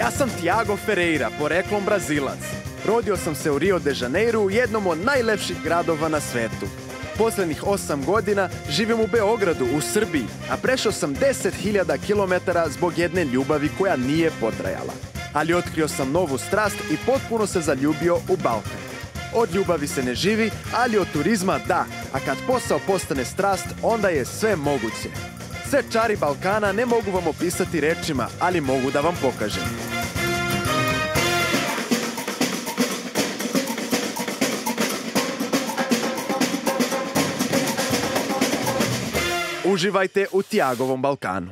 Ja sam Tiago Ferreira, poreklom Brazilac. Rodio sam se u Rio de Janeiru, jednom od najlepših gradova na svetu. Posljednjih 8 godina živim u Beogradu, u Srbiji, a prešao sam 10.000 km zbog jedne ljubavi koja nije potrajala. Ali otkrio sam novu strast i potpuno se zaljubio u Balkan. Od ljubavi se ne živi, ali od turizma da, a kad posao postane strast, onda je sve moguće. Sve čari Balkana ne mogu vam opisati rečima, ali mogu da vam pokažem. Uživajte u Tiagovom Balkanu.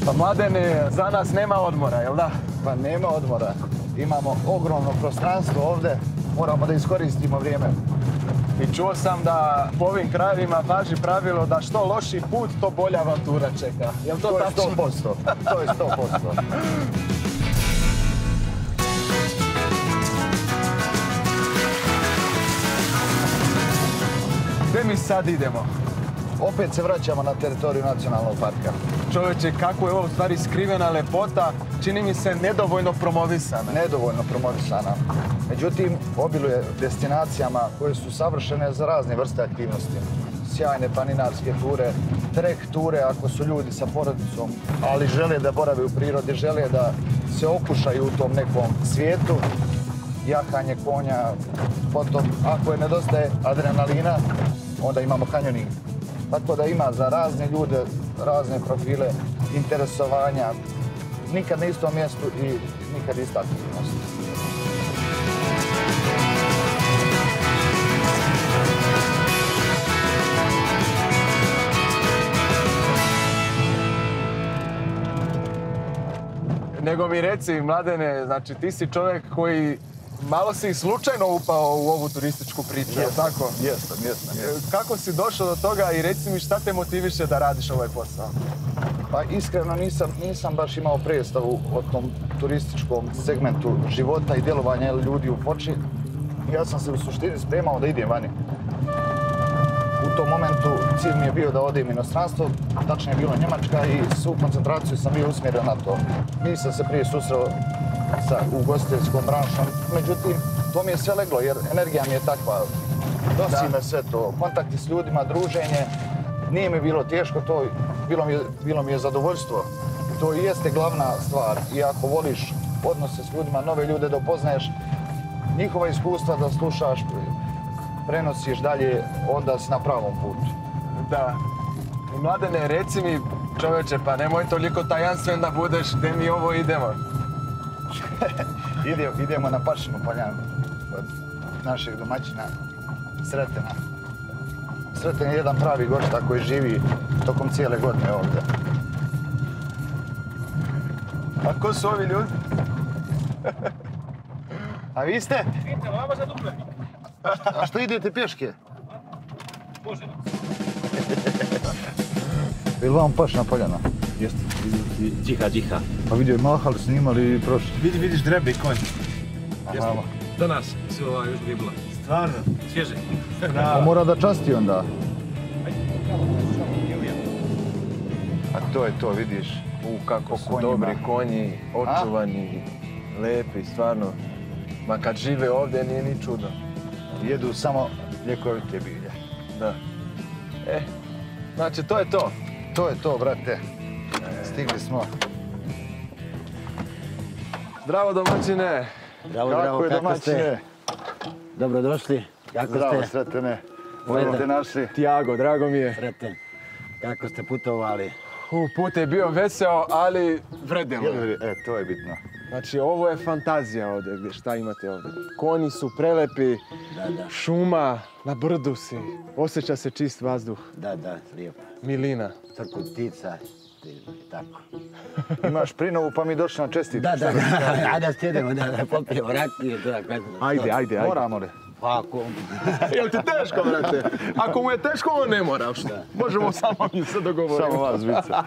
Pa Mladene, za nas nema odmora, jel da? Pa nema odmora. Imamo ogromno prostranstvo ovdje, moramo da iskoristimo vrijeme. I čuo sam da po ovim krajevima važi pravilo da što loši put, to bolja avantura čeka. Jel to tačno? To je 100%. To je 100%. Gde mi sad idemo? Opet se vraćamo na teritoriju nacionalnog parka. Čovječe, kako je ovo u stvari skrivena lepota, čini mi se nedovoljno promovisana. Nedovoljno promovisana. Međutim, obiluje destinacijama koje su savršene za razne vrste aktivnosti. Sjajne planinarske ture, trek ture ako su ljudi sa porodicom, ali žele da borave u prirodi, žele da se okušaju u tom nekom svijetu. Jahanje konja, potom ako je nedostaje adrenalina, onda imamo kanjoning. Tako da ima za razne ljude, razne profile, interesovanja, nikad na istom mjestu i nikad ista aktivnost. Nego mi reci, Mladene, znači ti si čovjek koji malo si slučajno upao u ovu turističku priču, je li tako? Jesam. Kako si došao do toga i reci mi šta te motiviše da radiš ovaj posao? Pa iskreno nisam baš imao predstavu o tom turističkom segmentu života i djelovanja ljudi u Foči. Ja sam se u suštini spremao da idem vani. U tom momentu cilj mi je bio da odem inostranstvo, tačnije je bilo Njemačka i svu koncentraciju sam bio usmjerio na to. Nisam se prije susreo sa ugostiteljskom branšom, međutim, to mi je sve leglo jer energija mi je takva. Nosi me sve to, kontakti s ljudima, druženje, nije mi bilo teško to, bilo mi je zadovoljstvo. To i jeste glavna stvar i ako voliš odnose s ljudima, nove ljude da upoznaješ, njihova iskustva da slušaš, prenosiš dalje, onda si na pravom putu. Da. I Mladene, reci mi, čovječe, pa nemoj toliko tajanstven da budeš, gdje mi ovo idemo? Idemo na Pašinu poljanu od našeg domaćina Sretena. Sreten je jedan pravi gošta koji živi tokom cijele godine ovdje. A ko su ovi ljudi? A vi ste? Vidite, vama za Dubrovnik. A što idete pješke? Požena. Je li vam Pašina poljana? Jeste, džiha. Pa vidio, mahali su snimali i prošli. Vidiš drebe i konj. Aha. Do nas su još bibla. Stvarno? Svježe. On mora da časti onda. A to je to, vidiš. Kako su dobri konji, očuvani, lepi, stvarno. Ma kad žive ovdje nije ni čudo. Jedu samo ljekovite bilje. Da. Znači to je to. To je to, brate. Stigli smo. Zdravo domaćine. Kako je domaćine? Dobrodošli. Kako ste? Zdravo, Sretene. Bolje te našli. Tiago, drago mi je. Sreten. Kako ste putovali? Put je bio veseo, ali vredelo. To je bitno. Znači, ovo je fantazija ovdje, šta imate ovdje. Konji su prelepi, šuma, na brdu si, osjeća se čist vazduh. Da, lijepo. Milina. Crku ptica i tako. Imaš prinovu pa mi došli na česticu. Da, ajde sjedemo, da popijemo rakiju. Ajde. Moramo li? Pa ako... Jel ti teško, brate? Ako mu je teško, on ne mora. Možemo samo mi se dogovoriti. Samo vas dvica.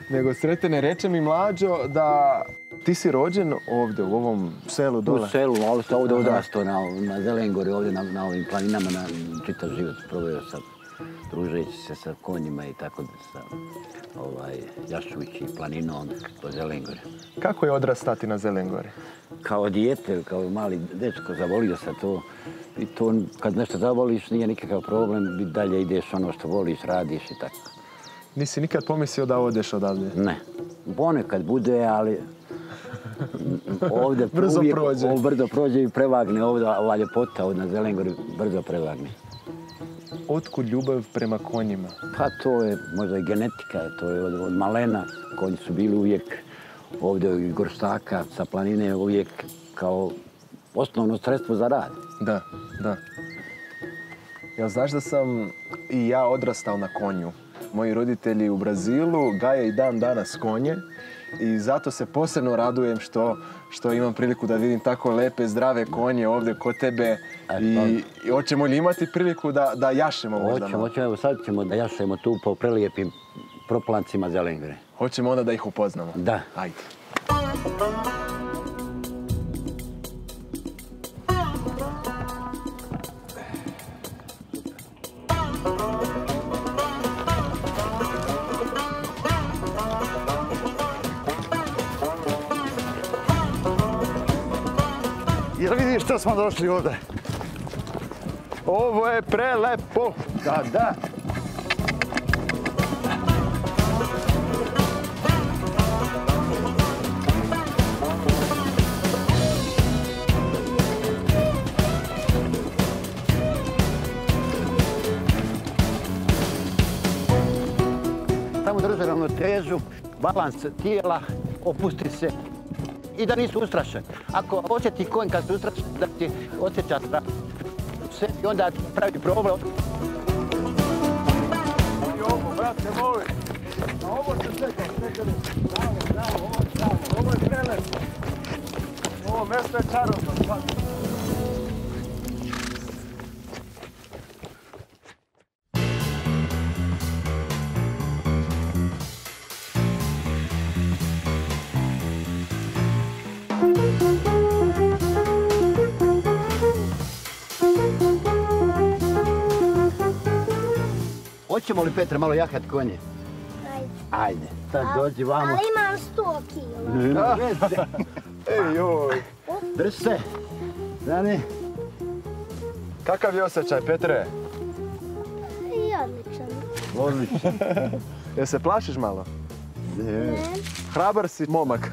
Nego, Sretene, reče mi Mlađo da ti si rođen ovdje, u ovom selu dole. U selu, ali sam ovdje odrastao na Zelengori, ovdje na ovim planinama, čitav život proveo sam, družeći se sa konjima i tako sa jašujući planinom po Zelengori. Kako je odrastati na Zelengori? Kao dijete, kao mali dečko, zavolio sam to. I to, kad nešto zavoliš, nije nikakav problem, dalje ideš ono što voliš, radiš i tako. Nisi nikad pomislio da odeš odavde? Ne. Ponekad bude, ali ovdje brzo uvijek prođe. Brzo prođe i prevagne ovdje, ova ljepota ovdje na Zelengori brzo prevagne. Otkud ljubav prema konjima? Pa to je možda i genetika, to je od malena. Konji su bili uvijek ovdje iz Gorštaka, sa planine, uvijek kao osnovno sredstvo za rad. Da, da. Jel znaš da sam i ja odrastao na konju? Moji roditelji u Brazilu gaje i dan danas konje i zato se posebno radujem što imam priliku da vidim tako lepe, zdrave konje ovdje kod tebe i hoćemo li imati priliku da jašemo možda? Hoćemo, sad ćemo da jašemo tu po prelijepim proplancima Zelengore. Hoćemo onda da ih upoznamo? Da. Ajde. Jel vidiš što smo došli ovdje? Ovo je prelepo. Da, da. Samo drži ravnotežu, balans tijela, opusti se i da nisu ustrašeni. Ako osjeti konj kad se ustraši, da ti osjeća sve i onda pravi problem. Ovo, brate moj, na ovo se čekam, ovo je prelepo. Ovo mjesto je čarobno. Hoćemo li, Petre, malo jahat konje? Ajde. Ajde, sad dođi vamo. Ali imam 100 kila. Ej, joj. Drži se. Dani. Kakav je osjećaj, Petre? I odličan. Odlično. Jel se plašiš malo? Ne. Hrabar si momak.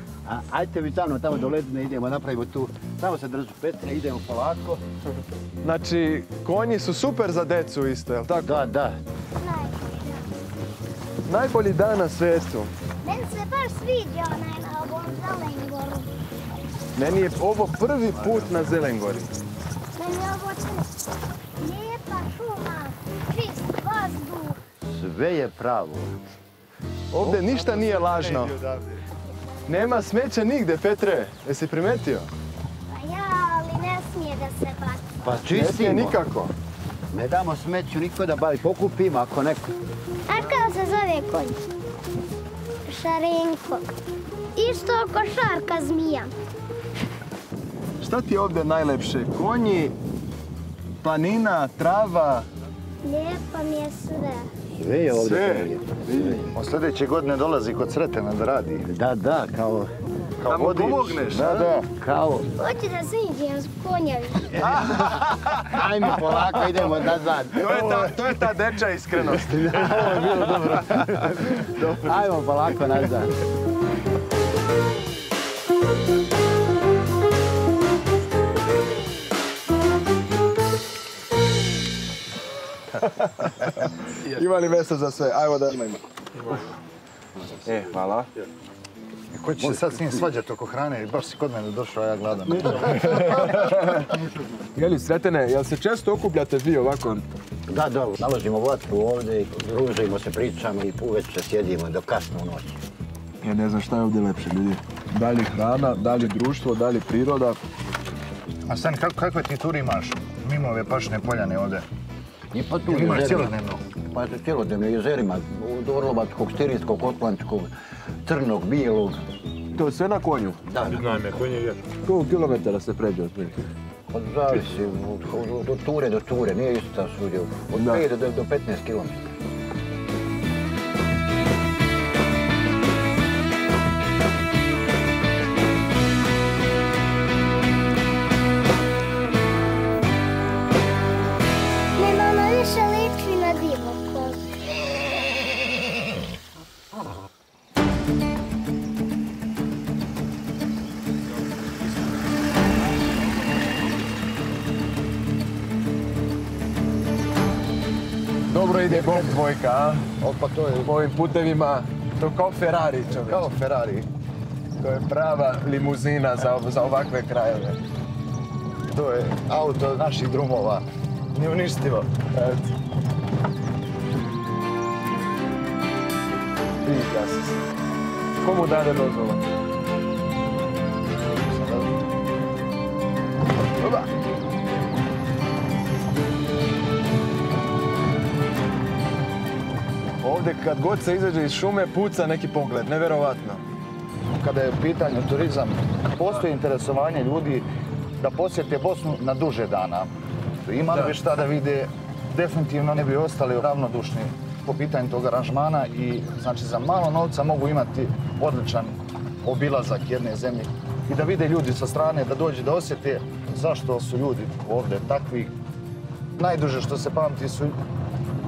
Ajde vi sa mnom tamo do ledine, idemo, napravimo tu. Tamo se drži, Petre, idemo polako. Znači, konji su super za decu isto, jel tako? Da, da. Najbolji dan na svijetu. Meni se baš sviđa onaj na ovom Zelengoru. Meni je ovo prvi put na Zelengori. Meni je ovo lijepa šuma, čist vazduh. Sve je pravo. Ovdje ništa nije lažno. Nema smeća nigde, Petre. Jesi primetio? Pa ja, ali ne smije da se baci. Pa Ne smije čistimo. nikako. Ne damo smeću niko da bavi, pokupimo ako neko. A kako se zove konj? Šarenko. Isto oko šarka zmija. Šta ti je ovdje najlepše? Konji, planina, trava. Lijepo mi je sve. Sve je ovdje Sve. prelijepo. On sljedeće godine dolazi kod Sretena da radi. Da, da, kao... Da mu pomogneš, Da, a? da. Kao... Hoću da se iđem s konja više. Ajme, polako, idemo nazad. To je ta dečja iskrenost. Ovo je bilo dobro. Ajmo polako nazad. Ima li mjesta za sve? Ajmo da... Ima. Hvala. Ko će se sad s njim svađati oko hrane i baš si kod mene došao, a ja gladan. Jeli, Sretene, jel se često okupljate vi ovako? Da, da, nalazimo vatru ovdje, družimo se, pričamo i uveče sjedimo do kasno u noć. Ja ne znam šta je ovdje lepše, ljudi. Da li hrana, da li društvo, da li priroda. A Stan, kakve ti turi imaš mimo ove pašne poljane ovde? I pa tu Ili imaš jezerima. cjelodnevno? Pa cjelodnevno jezerima, od Orlovačkog, Stirijskog, Otlančkog, Crnog, Bijelog. To je sve na konju? Da, Znam je, konje je. Koliko kilometara se pređe otprilike? pa zavisi od ture do ture, nije isto ta suđe. Od 5 do 15 km. Nema, ona više liči na divokog. Dobro ide Bob dvojka, a? Pa to je Po ovim putevima, to kao Ferrari, čovječ. kao Ferrari. To je prava limuzina za ovakve krajeve. To je auto naših drumova. Neuništivo. Eto. Vidi se. Komu dade dozvola? Oba. Ovdje kad god se izađe iz šume puca neki pogled, nevjerovatno. Kada je u pitanju turizam, postoji interesovanje ljudi da posjete Bosnu na duže dana. Imali bi šta da vide, definitivno ne bi ostali ravnodušni po pitanju tog aranžmana i znači za malo novca mogu imati odličan obilazak jedne zemlje i da vide ljudi sa strane, da dođu da osjete zašto su ljudi ovdje takvi. Najduže što se pamti su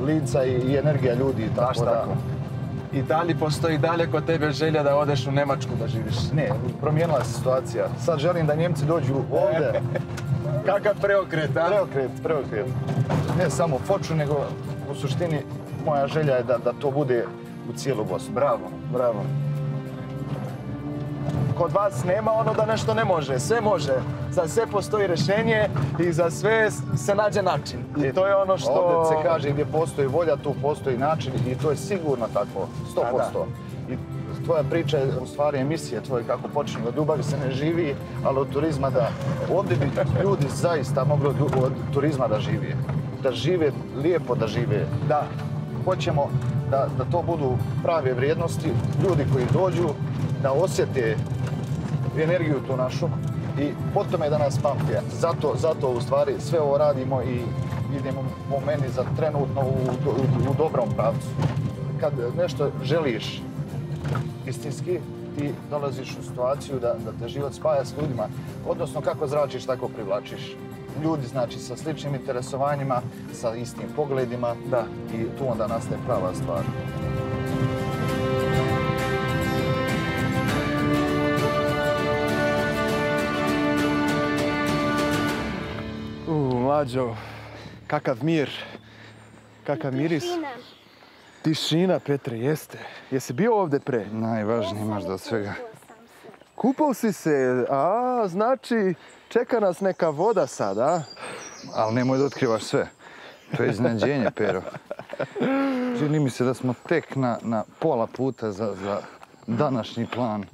lica i energija ljudi. Baš tako. I da li postoji dalje kod tebe želja da odeš u Njemačku da živiš? Ne, promijenila se situacija. Sad želim da Njemci dođu ovdje. Kakav preokret, a? Preokret. Ne samo Foču, nego u suštini moja želja je da to bude u cijelu Bosnu. Bravo. Kod vas nema ono da nešto ne može, sve može. Za sve postoji rješenje i za sve se nađe način. I to je ono što... Ovdje se kaže gdje postoji volja, tu postoji način i to je sigurno tako, 100%. I tvoja priča je u stvari emisije tvoje kako počinje. Od ljubavi se ne živi, ali od turizma da. Ovdje bi ljudi zaista mogli od turizma da žive. Da žive, lijepo da žive. Da. Hoćemo da to budu prave vrijednosti, ljudi koji dođu, da osjete energiju tu našu i po tome da nas pamte. Zato u stvari sve ovo radimo i idemo po meni za trenutno u dobrom pravcu. Kad nešto želiš istinski, ti dolaziš u situaciju da te život spaja s ljudima. Odnosno kako zračiš, tako privlačiš. Ljudi znači sa sličnim interesovanjima, sa istim pogledima i tu onda nastaje prava stvar. Mlađo, kakav mir, kakav miris. Tišina, Petre, jeste. Jesi bio ovdje pre? Najvažnije možda od svega. Kupao si se, znači čeka nas neka voda sad, a? Ali nemoj da otkrivaš sve. To je iznenađenje, Pero. Čini mi se da smo tek na pola puta za današnji plan.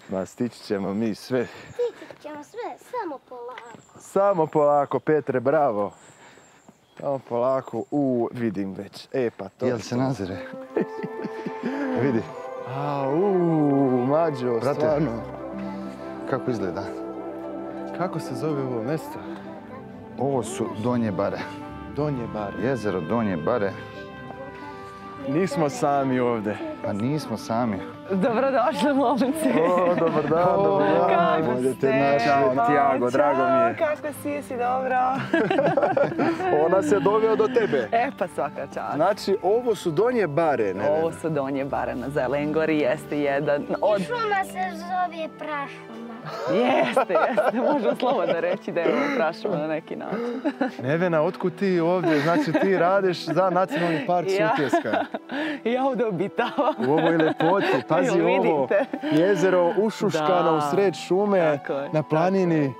Ma, stići ćemo mi sve. Stići ćemo sve, samo polako. Samo polako, Petre, bravo. Samo polako, vidim već. Pa to... Jel se nazire? Vidi. Mlađo, brate, stvarno. Kako izgleda? Kako se zove ovo mjesto? Ovo su Donje Bare. Donje Bare. Jezero Donje Bare. Nismo sami ovdje. Pa nismo sami. Dobrodošli, momci. Dobar dan, dobar dan. Kako ste? Ćao, Tiago, drago mi je. Kako si dobro? Ona se doveo do tebe. Pa svaka čast. Znači, ovo su Donje Bare, ne? Ovo su Donje Bare na Zelengori, jeste jedan od... Šuma se zove Prašuma. Jeste, možemo slobodno reći da je ovo Prašuma na neki način. Nevena, otkud ti ovdje? Znači, ti radiš za Nacionalni park Sutjeska. Ja ovdje obitavam. U ovoj lepoti, pazi ovo, jezero ušuškano u sred šume, na planini.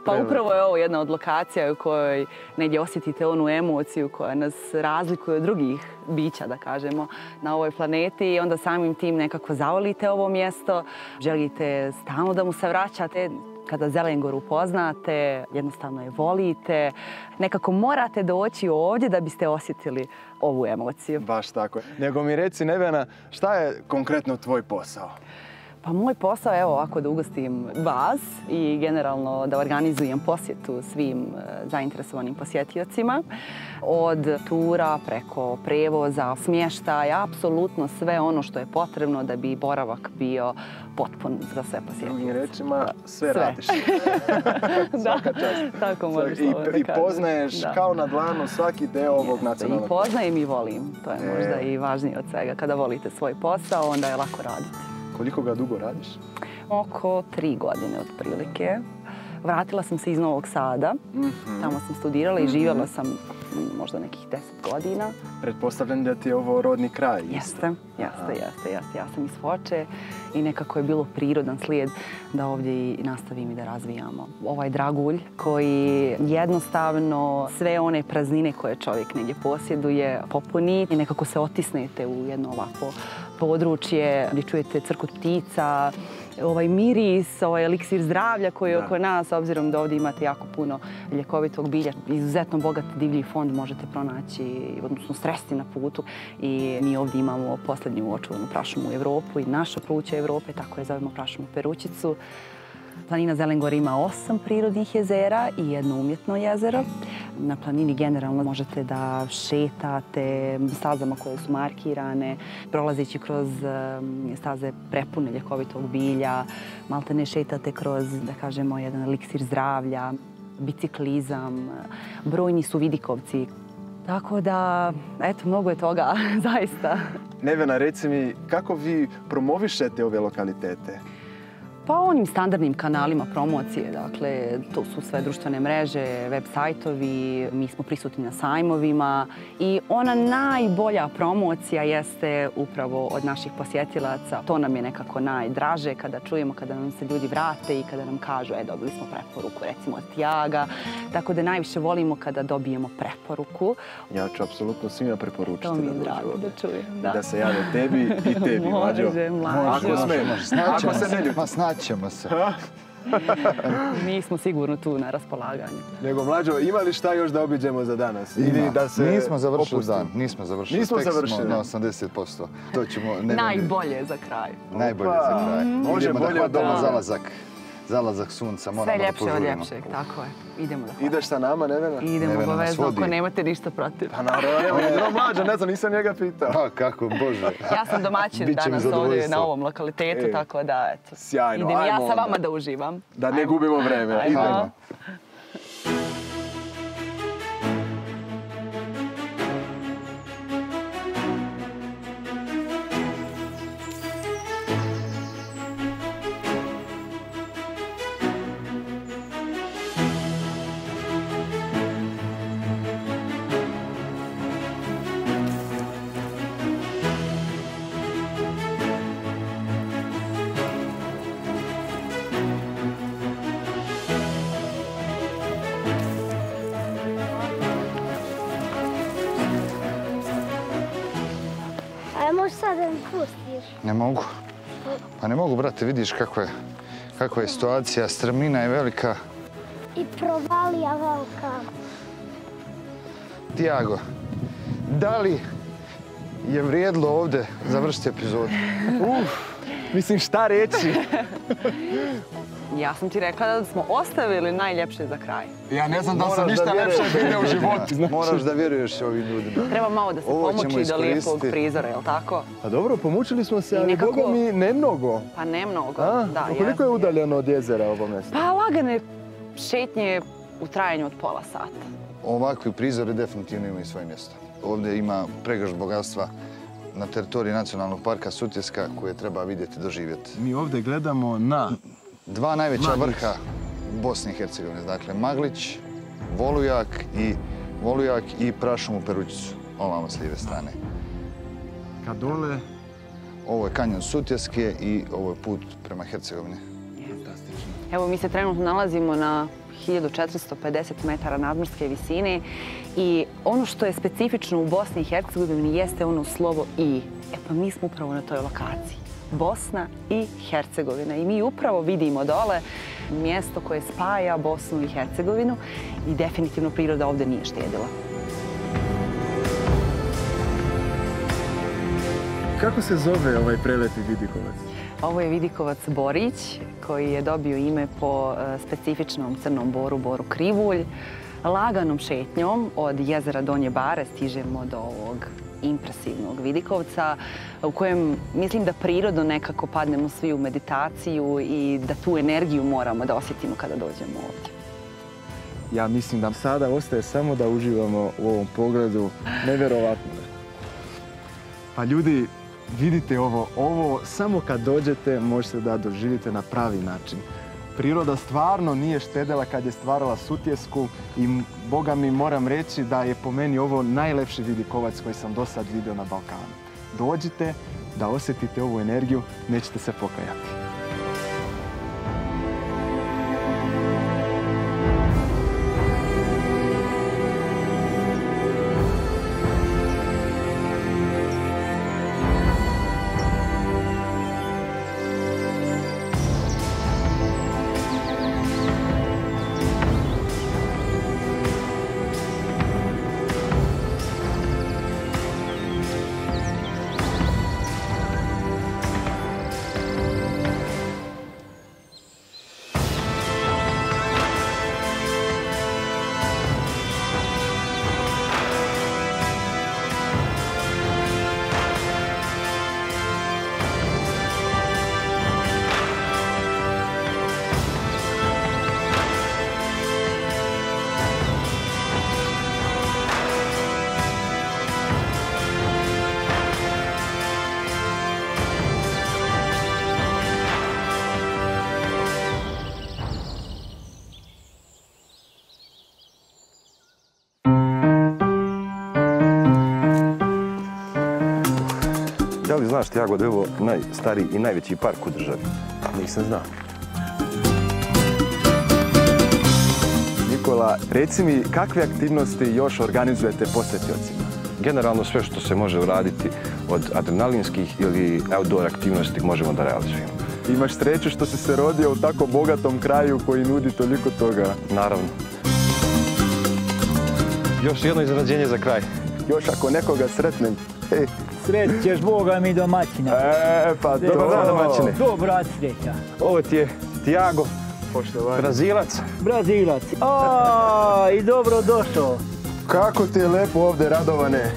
Pa upravo je ovo jedna od lokacija u kojoj negdje osjetite onu emociju koja nas razlikuje od drugih bića, da kažemo, na ovoj planeti i onda samim tim nekako zavolite ovo mjesto, želite stalno da mu se vraćate. Kada Zelengoru upoznate, jednostavno je volite. Nekako morate doći ovdje da biste osjetili ovu emociju. Baš tako. Nego mi reci, Nevena, šta je konkretno tvoj posao? Pa moj posao, evo ovako, da ugostim vas i generalno da organizujem posjetu svim zainteresovanim posjetiocima. Od tura preko prevoza, smještaja, apsolutno sve ono što je potrebno da bi boravak bio potpun za sve posjetioce. Drugim rečima, sve radiš. Da, tako možeš slobodno da kažem. I poznaješ kao na dlanu svaki deo ovog nacionalnog. I poznajem i volim. To je možda i važnije od svega. Kada volite svoj posao, onda je lako raditi. Koliko ga dugo radiš? Oko 3 godine otprilike. Vratila sam se iz Novog Sada. Tamo sam studirala i živjela sam možda nekih 10 godina. Pretpostavljam da ti je ovo rodni kraj. Jeste. Ja sam iz Foče i nekako je bilo prirodan slijed da ovdje i nastavim i da razvijamo ovaj dragulj koji jednostavno sve one praznine koje čovjek negdje posjeduje popuni i nekako se otisnete u jedno ovako područje gdje čujete crkot ptica, ovaj miris, ovaj eliksir zdravlja koji je oko nas, obzirom da ovdje imate jako puno ljekovitog bilja. Izuzetno bogat divlji fond možete pronaći, odnosno sresti na putu. I mi ovdje imamo posljednju očuvanu prašumu u Evropu i naša pluća Evrope, tako je zovemo prašumu Perućicu. Planina Zelengor ima 8 prirodnih jezera i jedno umjetno jezero. Na planini generalno možete da šetate stazama koje su markirane, prolazeći kroz staze prepune ljekovitog bilja, malte ne šetate kroz, da kažemo, jedan eliksir zdravlja, biciklizam, brojni su vidikovci. Tako da, eto, mnogo je toga, zaista. Nevena, reci mi, kako vi promovišete ove lokalitete? Pa onim standardnim kanalima promocije, dakle, to su sve društvene mreže, web sajtovi, mi smo prisutni na sajmovima i ona najbolja promocija jeste upravo od naših posjetilaca. To nam je nekako najdraže kada čujemo, kada nam se ljudi vrate i kada nam kažu dobili smo preporuku, recimo od Tiaga. Tako da najviše volimo kada dobijemo preporuku. Ja ću apsolutno svima preporučiti. To mi je drago da čujem. Da se jave tebi i tebi, Mlađo. Može, Mlađo. Ako smiješ, ako se ne ljuti. Ćemo se. Mi smo sigurno tu na raspolaganju. Nego, Mlađo, ima li šta još da obiđemo za danas? Ili da se nismo završili opustimo? dan, nismo završili. Nismo Tek završili. smo na 80%. To ćemo... Najbolje za kraj. Najbolje za kraj. Može Idemo bolje da od hvatamo ovoga. zalazak sunca, moramo sve da ljepše od požurimo. ljepšeg, tako je. Idemo da hvatamo. Ideš sa nama, Nevena? Idemo Nevena nas obavezno, vodi. ako nemate ništa protiv. Pa naravno, Mlađo, ne znam, nisam njega pitao. Pa kako, Bože. Ja sam domaćin Biće mi danas ovdje zadovoljstvo. na ovom lokalitetu, tako da, eto. Sjajno, Idem ja ajmo sa onda. vama da uživam. Da ne gubimo vreme. Ajmo. Idemo. A možeš sad da mi pustiš? Ne mogu. Pa ne mogu, brate, vidiš kakva je situacija. Strmina je velika. I provalija velika. Tiago, da li je vrijedilo ovdje završiti epizodu? Mislim, šta reći? Ja sam ti rekla da smo ostavili najljepše za kraj. Ja ne znam da Moraš sam ništa da lepše vjeruješ vidio u životu. Znači. Moraš da vjeruješ ovim ljudima. Treba malo da se Ovo ćemo pomoći do lijepog iskoristiti. prizora, jel tako? Pa dobro, pomučili smo se, I ali nekako- boga mi ne mnogo. Pa ne mnogo. A? Da, Koliko je jeste. udaljeno od jezera ovo mjesto? Pa lagane šetnje u trajanju od pola sata. Ovakvi prizori definitivno imaju svoje mjesto. Ovdje ima pregršt bogatstva na teritoriji Nacionalnog parka Sutjeska koje treba vidjeti, doživjeti. Mi ovdje gledamo na... Dva najveća Maglić. vrha Bosne i Hercegovine, dakle Maglić, Volujak i prašumu Perućicu, ovamo s lijeve strane. Kad dole... Ovo je kanjon Sutjeske i ovo je put prema Hercegovini. Evo, mi se trenutno nalazimo na 1450 metara nadmorske visine i ono što je specifično u Bosni i Hercegovini jeste ono slovo I. E pa mi smo upravo na toj lokaciji. Bosna i Hercegovina. I mi upravo vidimo dole mjesto koje spaja Bosnu i Hercegovinu i definitivno priroda ovdje nije štedila. Kako se zove ovaj prelepi vidikovac? Ovo je vidikovac Borić koji je dobio ime po specifičnom crnom boru, boru krivulj. Laganom šetnjom od jezera Donje Bare stižemo do ovog impresivnog vidikovca u kojem mislim da prirodno nekako padnemo svi u meditaciju i da tu energiju moramo da osjetimo kada dođemo ovdje. Ja mislim da sada ostaje samo da uživamo u ovom pogledu. Nevjerovatno. Pa ljudi, vidite ovo. Ovo samo kad dođete možete da doživite na pravi način. Priroda stvarno nije štedela kad je stvarala Sutjesku i Boga mi moram reći da je po meni ovo najlepši vidikovac koji sam do sad vidio na Balkanu. Dođite da osjetite ovu energiju, nećete se pokajati. Da li znaš ti, Jago, da je ovo najstariji i najveći park u državi? Nisam znao. Nikola, reci mi kakve aktivnosti još organizujete posjetiocima? Generalno sve što se može uraditi od adrenalinskih ili outdoor aktivnosti možemo da realizujemo. Imaš sreću što si se rodio u tako bogatom kraju koji nudi toliko toga. Naravno. Još jedno iznenađenje za kraj. Još ako nekoga sretnem. Sretit ćeš Boga mi domaćina. Pa to. Dobar dan, domaćine. Dobra sreća. Ovo ti je Tiago, Poštovanje. Brazilac. Brazilac. I dobro došao. Kako ti je lepo ovdje, Radovane.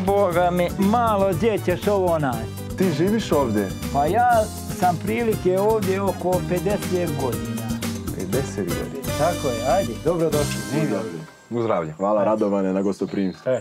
Boga mi, malo gdje ćeš ovo naći. Ti živiš ovdje? Pa ja sam prilike ovdje oko 50 godina. 50 godina. Tako je, ajde, dobro došli. U zdravlje. Hvala Radovane na gostoprimstvu.